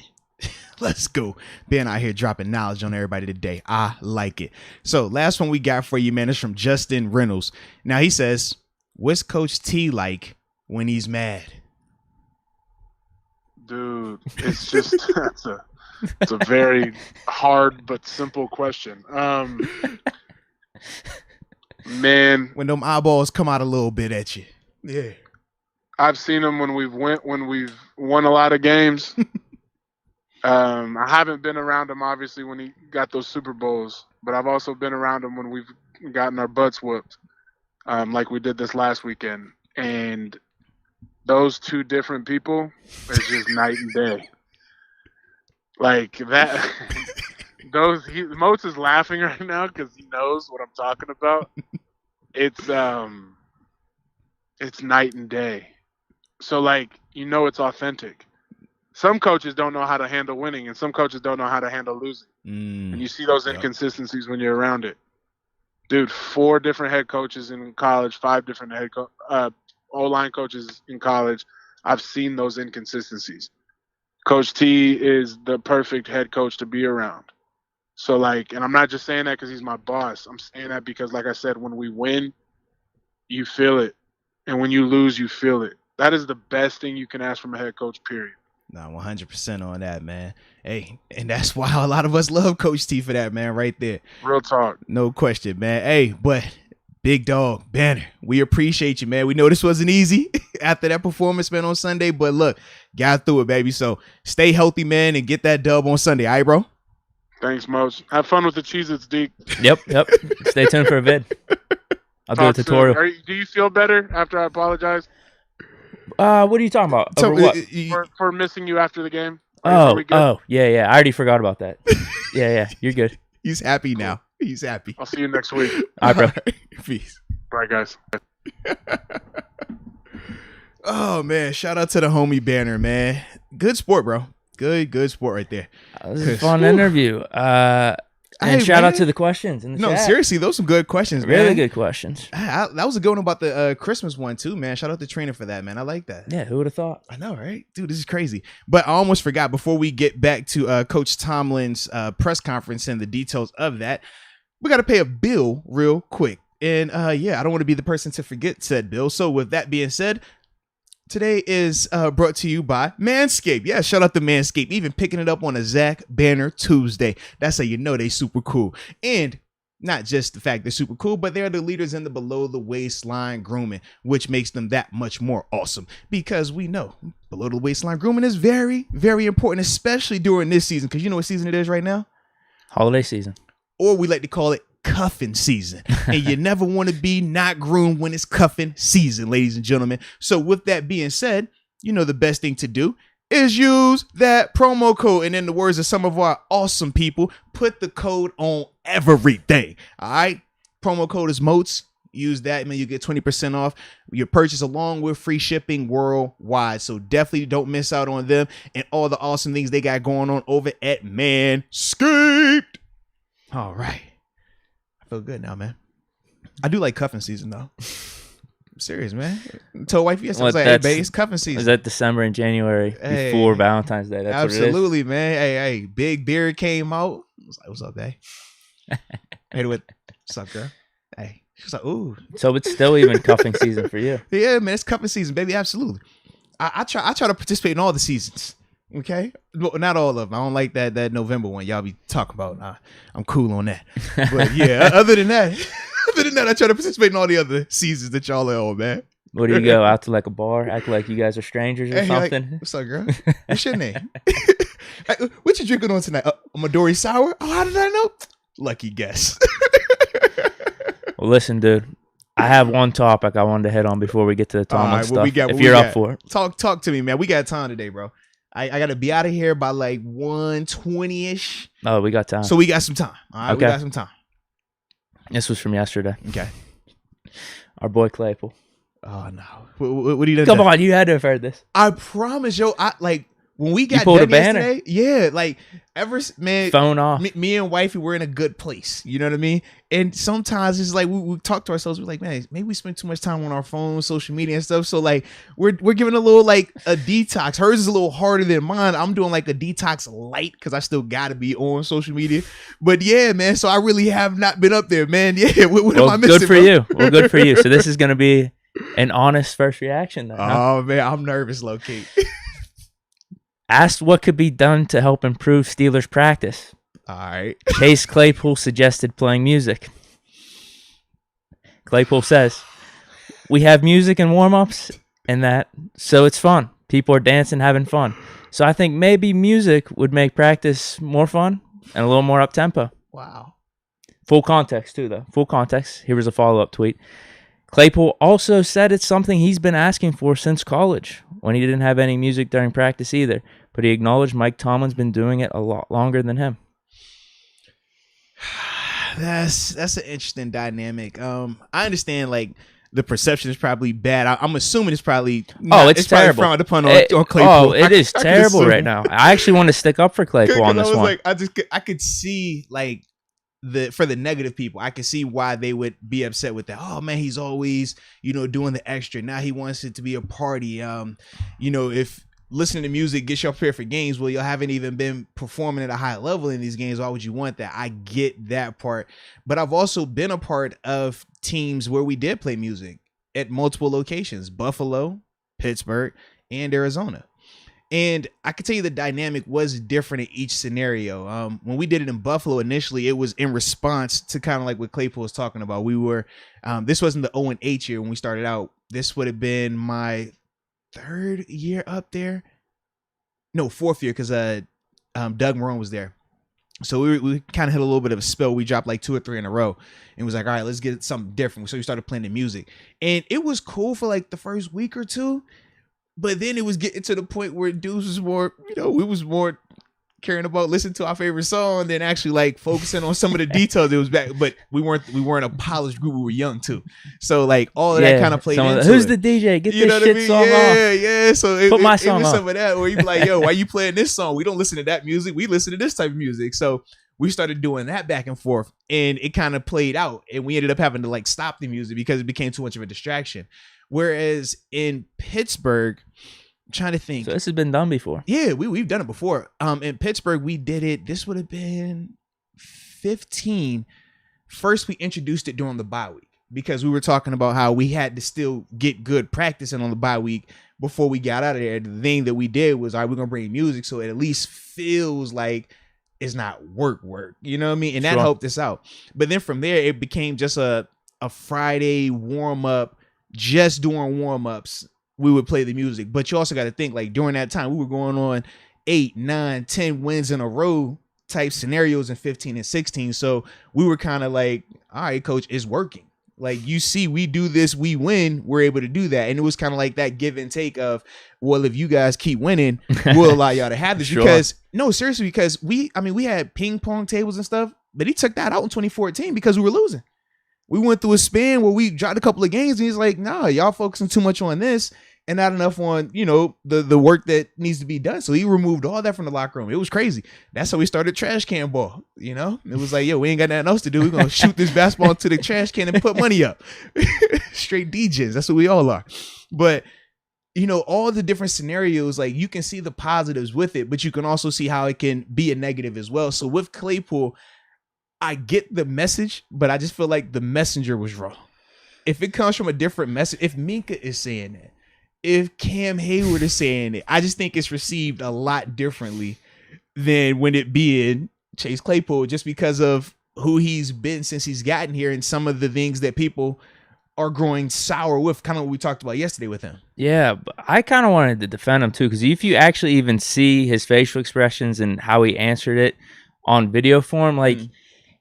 Let's go. Ben out here dropping knowledge on everybody today. I like it. So last one we got for you, man, is from Justin Reynolds. Now he says, what's Coach T like when he's mad? Dude, it's just it's a very hard but simple question. Man, when them eyeballs come out a little bit at you. Yeah. I've seen him when we've won a lot of games. I haven't been around him obviously when he got those Super Bowls, but I've also been around him when we've gotten our butts whooped, like we did this last weekend. And those two different people is just night and day. Like that. Moats is laughing right now because he knows what I'm talking about. It's night and day. So it's authentic. Some coaches don't know how to handle winning, and some coaches don't know how to handle losing. And you see those inconsistencies when you're around it. Dude, 4 different head coaches in college, 5 different O-line coaches in college. I've seen those inconsistencies. Coach T is the perfect head coach to be around. So, and I'm not just saying that because he's my boss. I'm saying that because, like I said, when we win, you feel it. And when you lose, you feel it. That is the best thing you can ask from a head coach, period. No, 100% on that, man. Hey, and that's why a lot of us love Coach T for that, man, right there. Real talk. No question, man. Hey, but big dog, Banner, we appreciate you, man. We know this wasn't easy after that performance, man, on Sunday, but look, got through it, baby. So stay healthy, man, and get that dub on Sunday. All right, bro? Thanks, Moats. Have fun with the Cheez-Its, Deke. Yep. Stay tuned for a vid. I'll do a tutorial. Do you feel better after I apologize? What are you talking about? Over what? For missing you after the game? Yeah. I already forgot about that. Yeah. You're good. He's happy now. He's happy. I'll see you next week. All right, bro. Peace. Bye, guys. Oh, man. Shout out to the homie Banner, man. Good sport, bro. Good sport right there. This is a fun interview. And shout out to the questions in the chat. Seriously, those are some good questions, man. Really good questions. That was a good one about the Christmas one, too, man. Shout out to Trina for that, man. I like that. Yeah, who would have thought? I know, right? Dude, this is crazy. But I almost forgot, before we get back to Coach Tomlin's press conference and the details of that, we got to pay a bill real quick. And I don't want to be the person to forget said bill. So with that being said, today is brought to you by Manscaped. Yeah, shout out to Manscaped. Even picking it up on a Zach Banner Tuesday. That's how you know they super cool. And not just the fact they're super cool, but they're the leaders in the below the waistline grooming, which makes them that much more awesome. Because we know below the waistline grooming is very, very important, especially during this season. Because you know what season it is right now? Holiday season. Or we like to call it cuffing season. And you never want to be not groomed when it's cuffing season, ladies and gentlemen. So with that being said, you know the best thing to do is use that promo code. And in the words of some of our awesome people, put the code on everything. All right. Promo code is Moats. Use that, man. You get 20% off your purchase along with free shipping worldwide. So definitely don't miss out on them and all the awesome things they got going on over at Manscaped. All right. I feel good now, man. I do like cuffing season, though. I'm serious, man. I told wifey yesterday, I was like, hey, babe, it's cuffing season. Is that December and January before Valentine's Day? That's absolutely, man. Hey, Big Beard came out. I was like, what's up, babe? Hey, what's up, girl? Hey. She was like, ooh. So it's still even cuffing season for you. Yeah, man. It's cuffing season, baby. Absolutely. I try to participate in all the seasons. Okay, well, not all of them. I don't like that November one y'all be talking about. I'm cool on that. But yeah, other than that, Other than that, I try to participate in all the other seasons that y'all are on, man. Where do you go? Out to like a bar? Act like you guys are strangers or something? Like, what's up, girl? What's your name? What you drinking on tonight? Midori Sour? Oh, how did I know? Lucky guess. Well, listen, dude. I have one topic I wanted to hit on before we get to the Tomlin stuff. If you're up for it. Talk to me, man. We got time today, bro. I got to be out of here by like 1:20-ish. Oh, we got time. So we got some time. All right, okay. We got some time. This was from yesterday. Okay. Our boy Claypool. Oh, no. What do you do? Come on, you had to have heard this. I promise, yo. When we got done yesterday, yeah, like man, phone off. Me and wifey were in a good place. You know what I mean? And sometimes it's like we talk to ourselves. We're like, man, maybe we spend too much time on our phone, social media and stuff. So like we're giving a little like a detox. Hers is a little harder than mine. I'm doing like a detox light because I still got to be on social media. But yeah, man. So I really have not been up there, man. Yeah. What am I missing? Good for you. Well, good for you. So this is gonna be an honest first reaction. Then, oh man, I'm nervous, low key. Asked what could be done to help improve Steelers practice. All right. Chase Claypool suggested playing music. Claypool says, we have music and warm-ups and that, so it's fun. People are dancing, having fun. So I think maybe music would make practice more fun and a little more up-tempo. Wow. Full context, too, though. Full context. Here was a follow-up tweet. Claypool also said it's something he's been asking for since college, when he didn't have any music during practice either. But he acknowledged Mike Tomlin's been doing it a lot longer than him. That's an interesting dynamic. I understand like the perception is probably bad. I'm assuming it's probably it's terrible. Frowned upon on Claypool. Oh, it is terrible right now. I actually want to stick up for Claypool on this one. Like, I could see like for the negative people, I could see why they would be upset with that. Oh man, he's always doing the extra. Now he wants it to be a party. If listening to music gets you prepared for games, well, you haven't even been performing at a high level in these games. Why would you want that? I get that part. But I've also been a part of teams where we did play music at multiple locations, Buffalo, Pittsburgh, and Arizona. And I can tell you the dynamic was different in each scenario. When we did it in Buffalo initially, it was in response to kind of like what Claypool was talking about. We were, this wasn't the 0-8 year when we started out. This would have been my third year up there. No, fourth year, because Doug Marone was there. So we kind of hit a little bit of a spell. We dropped like 2 or 3 in a row and was like, all right, let's get something different. So we started playing the music. And it was cool for like the first week or two. But then it was getting to the point where dudes was more, we was more caring about listening to our favorite song than actually like focusing on some of the details. It was back, but we weren't a polished group. We were young too, so like all of that kind of played into who's it. the DJ? Get this shit song off. Yeah. So Put my song it was off. some of that where you be like, yo, why you playing this song? We don't listen to that music. We listen to this type of music. So we started doing that back and forth, and it kind of played out, and we ended up having to like stop the music because it became too much of a distraction. Whereas in Pittsburgh, I'm trying to think. So this has been done before. Yeah, we've done it before. In Pittsburgh, we did it. This would have been 15. First, we introduced it during the bye week because we were talking about how we had to still get good practice in on the bye week before we got out of there. The thing that we did was, all right, we're going to bring music so it at least feels like it's not work. You know what I mean? And that helped us out. But then from there, it became just a Friday warm-up. Just during warm-ups, we would play the music. But you also got to think, like, during that time, we were going on 8, 9, 10 wins in a row type scenarios in 15 and 16. So we were kind of like, all right, coach, it's working. Like, you see, we do this, we win, we're able to do that. And it was kind of like that give and take of, well, if you guys keep winning, we'll allow y'all to have this. Sure. Because, no, seriously, because we had ping pong tables and stuff, but he took that out in 2014 because we were losing. We went through a span where we dropped a couple of games and he's like, nah, y'all focusing too much on this and not enough on, the work that needs to be done. So he removed all that from the locker room. It was crazy. That's how we started trash can ball. It was like, yo, we ain't got nothing else to do. We're going to shoot this basketball into the trash can and put money up. Straight DJs. That's what we all are. But, all the different scenarios, like you can see the positives with it, but you can also see how it can be a negative as well. So with Claypool, I get the message, but I just feel like the messenger was wrong. If it comes from a different message, if Minka is saying that, if Cam Hayward is saying it, I just think it's received a lot differently than when it being Chase Claypool, just because of who he's been since he's gotten here and some of the things that people are growing sour with, kind of what we talked about yesterday with him. Yeah, but I kind of wanted to defend him too, because if you actually even see his facial expressions and how he answered it on video form, like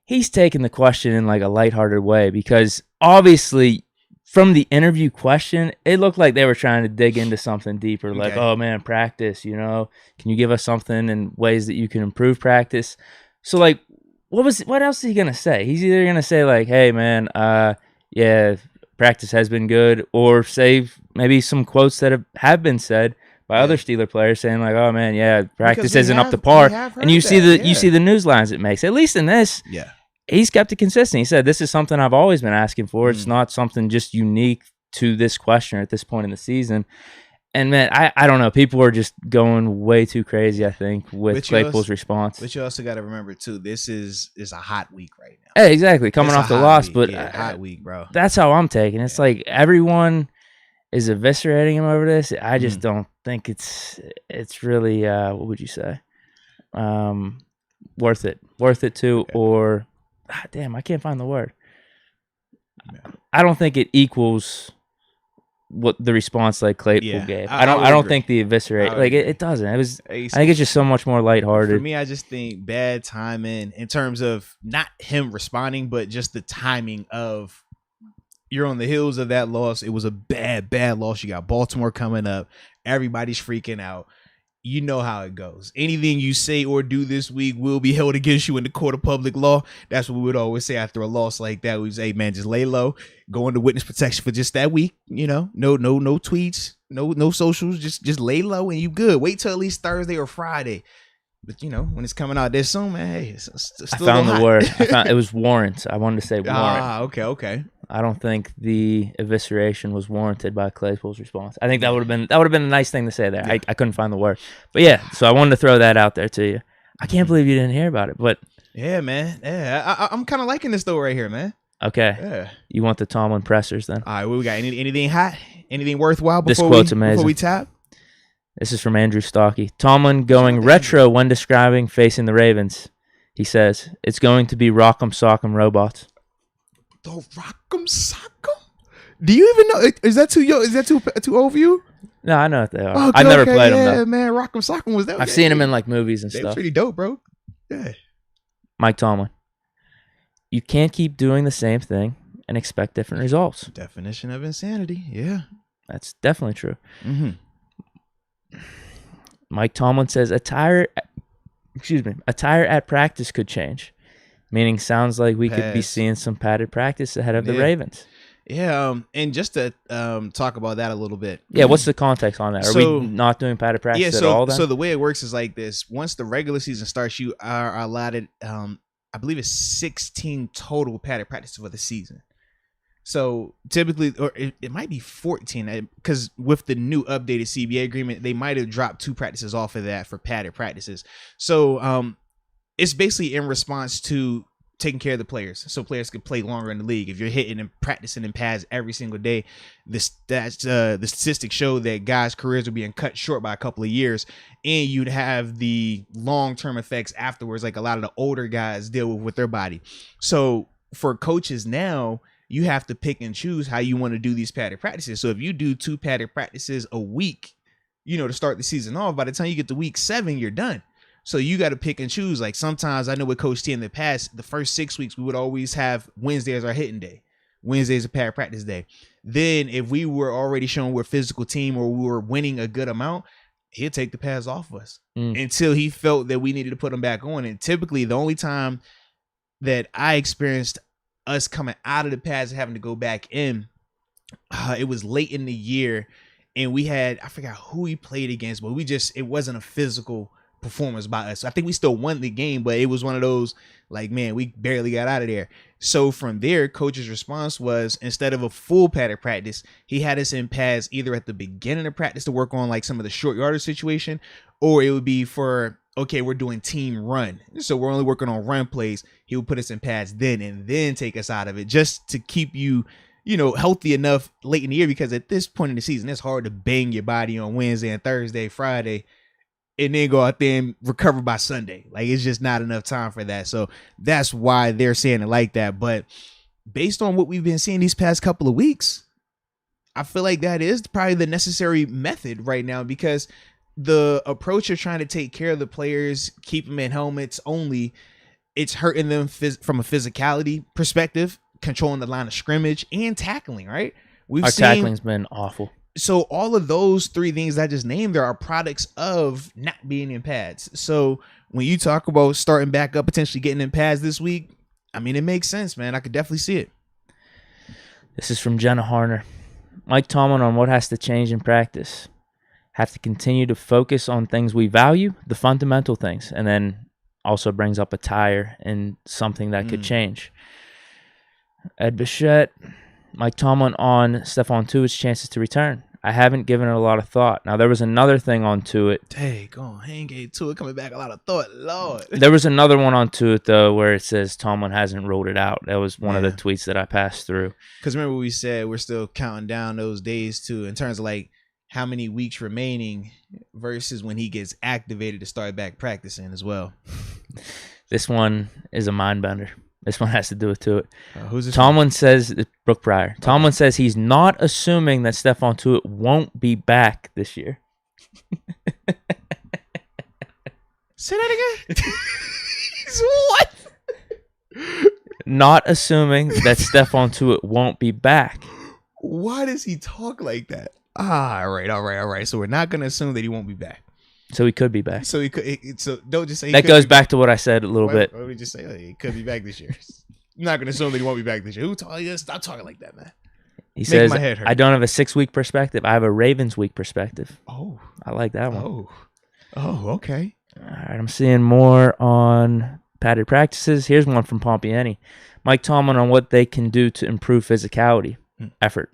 he's taking the question in like a lighthearted way, because obviously from the interview question, it looked like they were trying to dig into something deeper, like, oh man, practice, you know, can you give us something in ways that you can improve practice? So like, what else is he gonna say? He's either gonna say like, hey man, yeah, practice has been good, or say maybe some quotes that have been said by other Steeler players saying like, oh man, yeah, practice isn't up to par. And you see the news lines it makes. At least in this, he's kept it consistent. He said, this is something I've always been asking for. It's not something just unique to this questioner at this point in the season. And man, I don't know. People are just going way too crazy, I think, with Claypool's response. But you also got to remember too, this is a hot week right now. Hey, exactly. Coming off the loss, but hot week, bro. That's how I'm taking it. It's like everyone is eviscerating him over this. I just don't think it's really what would you say? Worth it too, or damn, I can't find the word. I don't think it equals what the response like Claypool gave. I don't think the eviscerate like it doesn't. I think it's just so much more lighthearted. For me, I just think bad timing in terms of not him responding, but just the timing of you're on the heels of that loss. It was a bad loss. You got Baltimore coming up. Everybody's freaking out. You know how it goes. Anything you say or do this week will be held against you in the court of public law. That's what we would always say after a loss like that. We'd say, man, just lay low, go into witness protection for just that week. You know, no tweets, no socials. Just lay low and you good. Wait till at least Thursday or Friday. But you know, when it's coming out this soon, man, hey, it's still I found the word. It was warrant. I wanted to say warrant. Okay. I don't think the evisceration was warranted by Claypool's response. I think that would have been a nice thing to say there. Yeah. I couldn't find the word, but yeah. So I wanted to throw that out there to you. I can't believe you didn't hear about it, but yeah, man. Yeah, I'm kind of liking this though right here, man. Okay. Yeah. You want the Tomlin pressers then? All right. What we got? Anything hot? Anything worthwhile? This quote's amazing. Before we tap. This is from Andrew Stockey. Tomlin going retro when describing facing the Ravens. He says, it's going to be rock'em sock'em robots. The rock'em sock'em? Do you even know? Is that too young? Is that too old for you? No, I know what they are. I've never played them, though. Yeah, man. Rock'em sock'em was that. I've seen them in like movies and stuff. They're pretty dope, bro. Yeah. Mike Tomlin. You can't keep doing the same thing and expect different results. Definition of insanity. Yeah. That's definitely true. Mm-hmm. Mike Tomlin says attire at practice could change, meaning sounds like we could be seeing some padded practice ahead of the Ravens. Yeah, and just to talk about that a little bit. Yeah, what's the context on that? Are we not doing padded practice at all then? So the way it works is like this. Once the regular season starts, you are allotted, I believe it's 16 total padded practices for the season. So typically, or it might be 14, because with the new updated CBA agreement, they might have dropped 2 practices off of that for padded practices. So it's basically in response to taking care of the players, so players can play longer in the league. If you're hitting and practicing in pads every single day, the statistics show that guys' careers are being cut short by a couple of years, and you'd have the long-term effects afterwards, like a lot of the older guys deal with their body. So for coaches now, you have to pick and choose how you want to do these padded practices. So if you do 2 padded practices a week, to start the season off, by the time you get to week 7, you're done. So you got to pick and choose. Like sometimes I know with Coach T in the past, the first 6 weeks, we would always have Wednesday as our hitting day. Wednesday is a padded practice day. Then if we were already showing we're a physical team or we were winning a good amount, he'll take the pads off of us until he felt that we needed to put them back on. And typically the only time that I experienced us coming out of the pads and having to go back in, it was late in the year, and we had, I forgot who we played against, but it wasn't a physical performance by us. I think we still won the game, but it was one of those like, man, we barely got out of there. So from there, coach's response was, instead of a full padded practice, he had us in pads either at the beginning of practice to work on like some of the short yardage situation, or it would be for, okay, we're doing team run, so we're only working on run plays. He would put us in pads then and then take us out of it, just to keep you healthy enough late in the year, because at this point in the season, it's hard to bang your body on Wednesday and Thursday, Friday, and then go out there and recover by Sunday. Like, it's just not enough time for that. So that's why they're saying it like that. But based on what we've been seeing these past couple of weeks, I feel like that is probably the necessary method right now, because the approach of trying to take care of the players, keep them in helmets only, it's hurting them from a physicality perspective, controlling the line of scrimmage and tackling, right? Our tackling's been awful. So all of those three things I just named, there are products of not being in pads. So when you talk about starting back up, potentially getting in pads this week, I mean, it makes sense, man. I could definitely see it. This is from Jenna Harner. Mike Tomlin on what has to change in practice. Have to continue to focus on things we value, the fundamental things, and then also brings up a tire and something that could change. Ed Bichette, Mike Tomlin on Stephon Tuitt's chances to return. I haven't given it a lot of thought. Now, there was another thing on Tuitt. Dang, go on. He ain't gave Tuitt coming back a lot of thought. Lord. There was another one on Tuitt, though, where it says Tomlin hasn't ruled it out. That was one of the tweets that I passed through. Because remember we said we're still counting down those days, too, in terms of, like, how many weeks remaining versus when he gets activated to start back practicing as well. This one is a mind bender. This one has to do with Tuitt. Who's this? Tomlin says, Brooke Pryor. Tomlin says he's not assuming that Stephon Tuitt won't be back this year. Say that again. What? Not assuming that Stephon Tuitt won't be back. Why does he talk like that? All right. So we're not going to assume that he won't be back. So he could be back. So he could. So don't just say that goes back to what I said a little bit. Why would we just say he could be back this year? I'm not going to assume that he won't be back this year. Who told you? Stop talking like that, man. He says, I don't have a 6-week perspective. I have a Ravens week perspective. Oh. I like that one. Oh, okay. All right, I'm seeing more on padded practices. Here's one from Pompiani. Mike Tomlin on what they can do to improve physicality. Effort.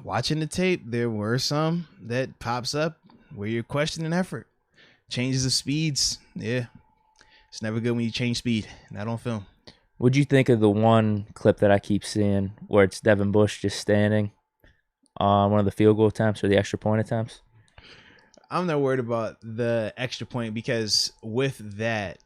Watching the tape, there were some that pops up where you're questioning effort. Changes of speeds. Yeah. It's never good when you change speed. Not on film. What'd you think of the one clip that I keep seeing where it's Devin Bush just standing on one of the field goal attempts or the extra point attempts? I'm not worried about the extra point because with that,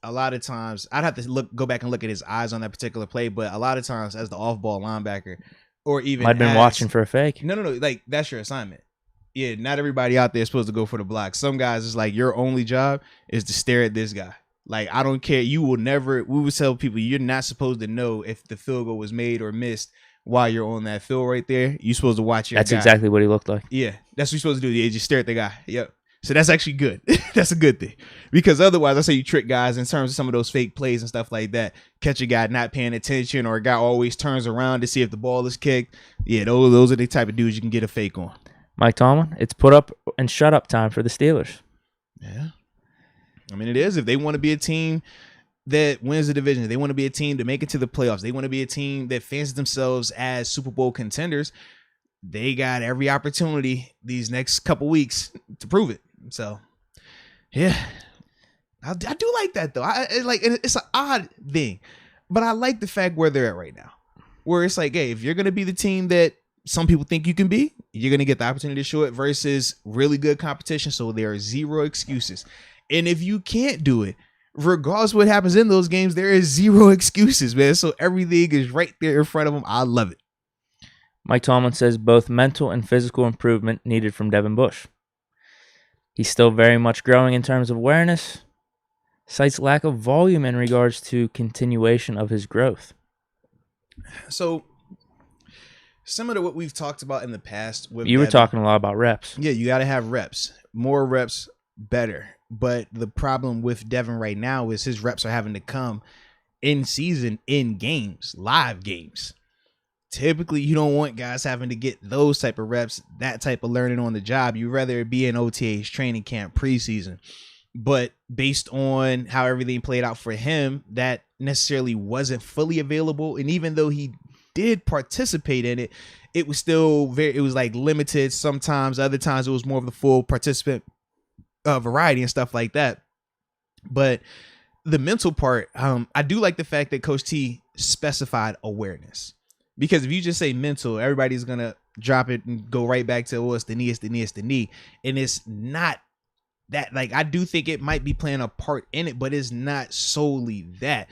a lot of times I'd have to go back and look at his eyes on that particular play, but a lot of times as the off-ball linebacker or even I've been watching for a fake. No. Like, that's your assignment. Yeah, not everybody out there is supposed to go for the block. Some guys, it's like your only job is to stare at this guy. Like, I don't care. You will never, we would tell people you're not supposed to know if the field goal was made or missed while you're on that field right there. You're supposed to watch your guy. That's exactly what he looked like. Yeah, that's what you're supposed to do. Yeah, just stare at the guy. Yep. So that's actually good. That's a good thing. Because otherwise, I say you trick guys in terms of some of those fake plays and stuff like that. Catch a guy not paying attention or a guy always turns around to see if the ball is kicked. Yeah, those are the type of dudes you can get a fake on. Mike Tomlin, it's put up and shut up time for the Steelers. Yeah. I mean, it is. If they want to be a team that wins the division, if they want to be a team to make it to the playoffs, they want to be a team that fancies themselves as Super Bowl contenders, they got every opportunity these next couple weeks to prove it. So, yeah, I do like that though. It's an odd thing, but I like the fact where they're at right now, where it's like, hey, if you're gonna be the team that some people think you can be, you're gonna get the opportunity to show it versus really good competition. So there are zero excuses, and if you can't do it, regardless of what happens in those games, there is zero excuses, man. So everything is right there in front of them. I love it. Mike Tomlin says both mental and physical improvement needed from Devin Bush. He's still very much growing in terms of awareness. Cites lack of volume in regards to continuation of his growth. So, similar to what we've talked about in the past. You were talking a lot about reps. Yeah, you got to have reps. More reps, better. But the problem with Devin right now is his reps are having to come in season, in games, live games. Typically, you don't want guys having to get those type of reps, that type of learning on the job. You'd rather it be in OTAs, training camp, preseason. But based on how everything played out for him, that necessarily wasn't fully available. And even though he did participate in it, it was still it was like limited sometimes. Other times it was more of the full participant variety and stuff like that. But the mental part, I do like the fact that Coach T specified awareness. Because if you just say mental, everybody's going to drop it and go right back to, oh, it's the knee. And it's not that. Like, I do think it might be playing a part in it, but it's not solely that.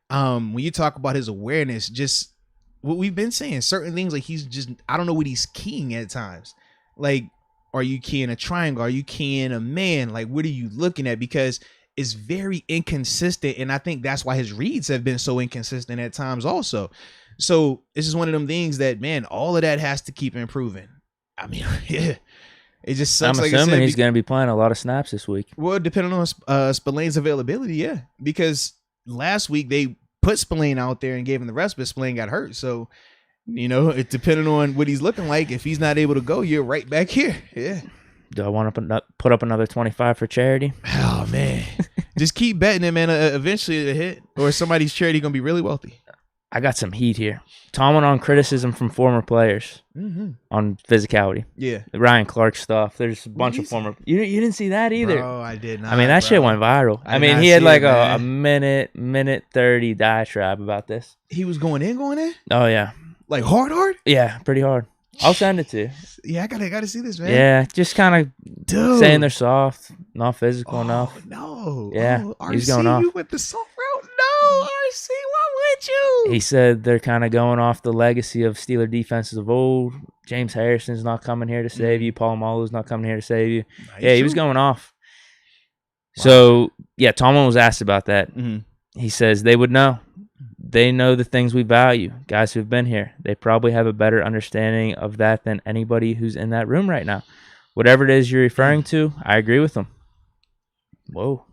When you talk about his awareness, just what we've been saying, certain things, like he's just, I don't know what he's keying at times. Like, are you keying a triangle? Are you keying a man? Like, what are you looking at? Because it's very inconsistent. And I think that's why his reads have been so inconsistent at times also. So this is one of them things that, man, all of that has to keep improving. I mean, yeah, it just sucks. I'm assuming he's going to be playing a lot of snaps this week. Well, depending on Spillane's availability, yeah. Because last week they put Spillane out there and gave him the rest, but Spillane got hurt. So, you know, it depending on what he's looking like. If he's not able to go, you're right back here. Yeah. Do I want to put up another 25 for charity? Oh, man. Just keep betting it, man. Eventually it'll hit. Or somebody's charity going to be really wealthy. I got some heat here. Tomlin on criticism from former players on physicality. Yeah. The Ryan Clark stuff. There's a bunch of former. You didn't see that either. Bro, I did not. I mean, that shit went viral. I mean, he had like a minute 30 diatribe about this. He was going in? Oh, yeah. Like hard? Yeah, pretty hard. I'll send it to you. Yeah, I gotta see this, man. Yeah, just kind of saying they're soft, not physical enough. No. Yeah, he's going off. You with the soft route? No, RC, why would you? He said they're kind of going off the legacy of Steeler defenses of old. James Harrison's not coming here to save you. Paul Malo's not coming here to save you. Yeah, he was going off. Wow. So, yeah, Tomlin was asked about that. He says they would know. They know the things we value. Guys who've been here, they probably have a better understanding of that than anybody who's in that room right now. Whatever it is you're referring to, I agree with them. Whoa.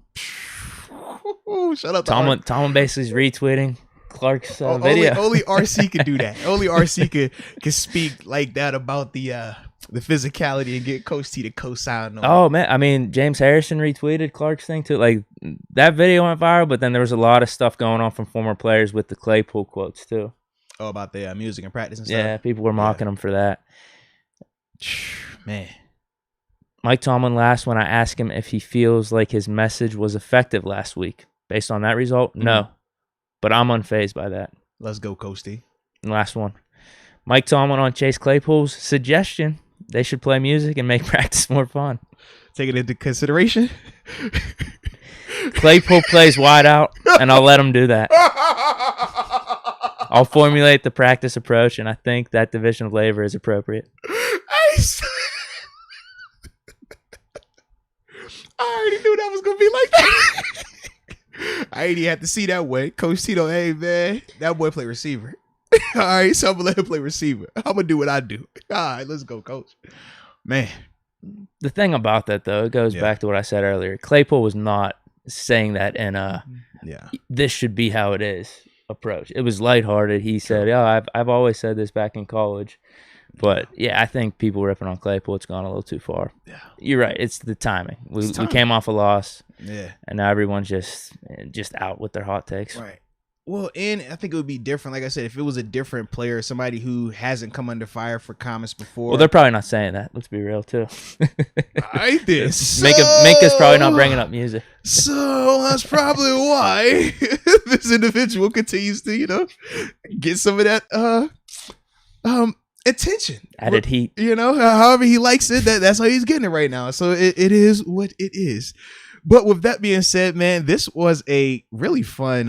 Shut up. Tomlin basically is retweeting Clark's video. Only RC could do that. Only RC could speak like that about the physicality and get Coach T to co-sign on. Oh, man. I mean, James Harrison retweeted Clark's thing, too. Like, that video went viral, but then there was a lot of stuff going on from former players with the Claypool quotes, too. Oh, about the music and practice and stuff? Yeah, people were mocking him for that. Man. Mike Tomlin last when I asked him if he feels like his message was effective last week. Based on that result, no. But I'm unfazed by that. Let's go, Coach T. And last one. Mike Tomlin on Chase Claypool's suggestion they should play music and make practice more fun. Take it into consideration. Claypool plays wide out, and I'll let him do that. I'll formulate the practice approach, and I think that division of labor is appropriate. I already knew that was going to be like that. I ain't even have to see that way. Coach Tito, hey, man, that boy play receiver. All right, so I'm going to let him play receiver. I'm going to do what I do. All right, let's go, Coach. Man. The thing about that, though, it goes back to what I said earlier. Claypool was not saying that in a this should be how it is approach. It was lighthearted. He said, I've always said this back in college. But, yeah, I think people ripping on Claypool, it's gone a little too far. Yeah. You're right. It's the timing. We came off a loss. Yeah. And now everyone's just out with their hot takes. Right. Well, and I think it would be different. Like I said, if it was a different player, somebody who hasn't come under fire for comments before. Well, they're probably not saying that. Let's be real, too. I did. Minka's probably not bringing up music. So that's probably why this individual continues to, get some of that attention. Added heat. However he likes it, that's how he's getting it right now. So it is what it is. But with that being said, man, this was a really fun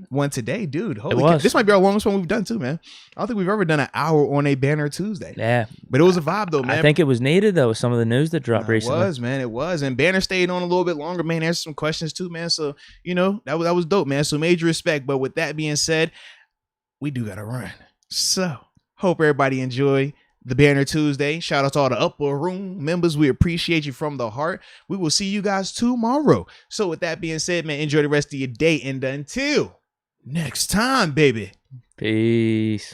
one today, dude. Holy cow. This might be our longest one we've done too, man. I don't think we've ever done an hour on a Banner Tuesday. Yeah. But it was a vibe though, man. I think it was needed though with some of the news that dropped recently. It was, man. It was. And Banner stayed on a little bit longer, man. Answered some questions too, man. So, that was dope, man. So major respect. But with that being said, we do got to run. So hope everybody enjoy the Banner Tuesday. Shout out to all the Upper Room members. We appreciate you from the heart. We will see you guys tomorrow. So with that being said, man, enjoy the rest of your day. And until next time, baby. Peace.